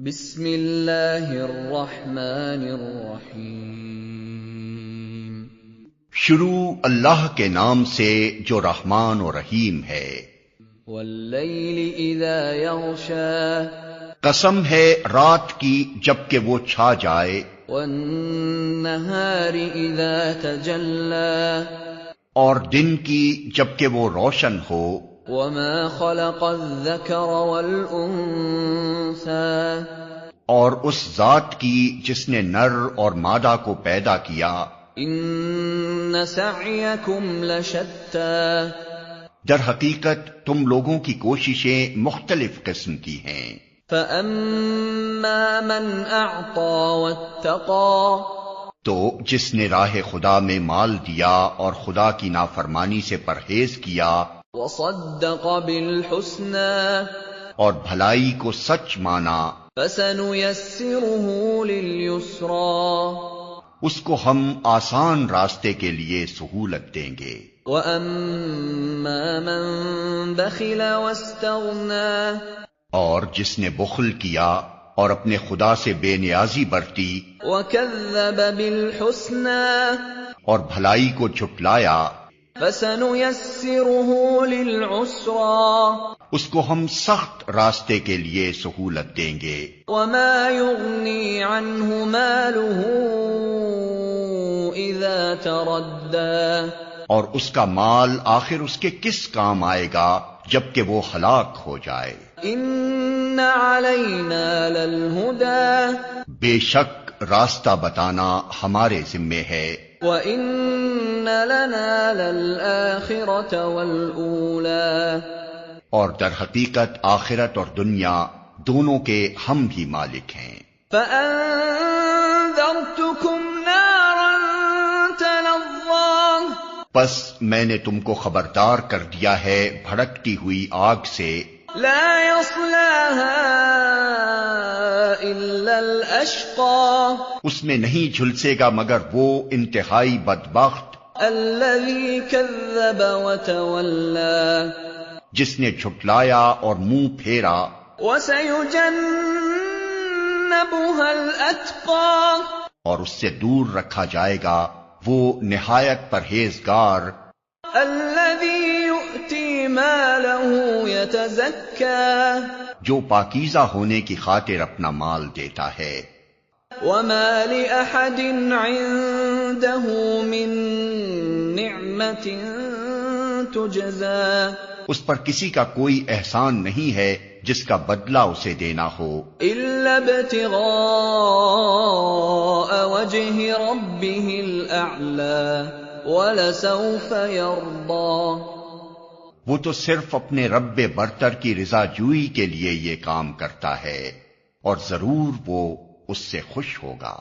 بسم اللہ الرحمن الرحیم۔ شروع اللہ کے نام سے جو رحمان و رحیم ہے۔ واللیل اذا یغشا، قسم ہے رات کی جب کہ وہ چھا جائے، والنہار اذا تجلی، اور دن کی جب کہ وہ روشن ہو، وما خلق الذکر والانثى، اور اس ذات کی جس نے نر اور مادہ کو پیدا کیا۔ ان سعیکم لشتی، در حقیقت تم لوگوں کی کوششیں مختلف قسم کی ہیں۔ فاما من اعطى واتقى، تو جس نے راہ خدا میں مال دیا اور خدا کی نافرمانی سے پرہیز کیا، وصدق بالحسنى، اور بھلائی کو سچ مانا، فسنيسره لليسرى، اس کو ہم آسان راستے کے لیے سہولت دیں گے۔ واما من بخل واستغنى، اور جس نے بخل کیا اور اپنے خدا سے بے نیازی برتی، وكذب بالحسنى، اور بھلائی کو جھٹلایا، فسنيسره للعسرى، اس کو ہم سخت راستے کے لیے سہولت دیں گے۔ وما يغني عنه ماله اذا تردى، اور اس کا مال آخر اس کے کس کام آئے گا جبکہ وہ ہلاک ہو جائے۔ ان علینا للہدى، بے شک راستہ بتانا ہمارے ذمے ہے، وَإِنَّ لَنَا لَلْآخِرَةَ وَالْأُولَى، اور در حقیقت آخرت اور دنیا دونوں کے ہم ہی مالک ہیں۔ فَأَنذَرْتُكُمْ نَارًا تَلَظَّىٰ، پس میں نے تم کو خبردار کر دیا ہے بھڑکتی ہوئی آگ سے، لَا يَصْلَاهَا إِلَّا الْأَشْقَى، اس میں نہیں جھلسے گا مگر وہ انتہائی بدبخت، الَّذِي كَذَّبَ وَتَوَلَّىٰ، جس نے جھٹلایا اور منہ پھیرا، وَسَيُجَنَّبُهَا الْأَتْقَى، اور اس سے دور رکھا جائے گا وہ نہایت پرہیزگار، الَّذِي يُؤْتِي مَالَهُ يَتَزَكَّىٰ، جو پاکیزہ ہونے کی خاطر اپنا مال دیتا ہے۔ وَمَا لِأَحَدٍ عِندَهُ مِن نِّعْمَةٍ تُجْزَىٰ، اس پر کسی کا کوئی احسان نہیں ہے جس کا بدلہ اسے دینا ہو، إِلَّا ابْتِغَاءَ وَجْهِ رَبِّهِ الْأَعْلَىٰ وَلَسَوْفَ يَرْضَىٰ، وہ تو صرف اپنے رب برتر کی رضا جوئی کے لیے یہ کام کرتا ہے، اور ضرور وہ اس سے خوش ہوگا۔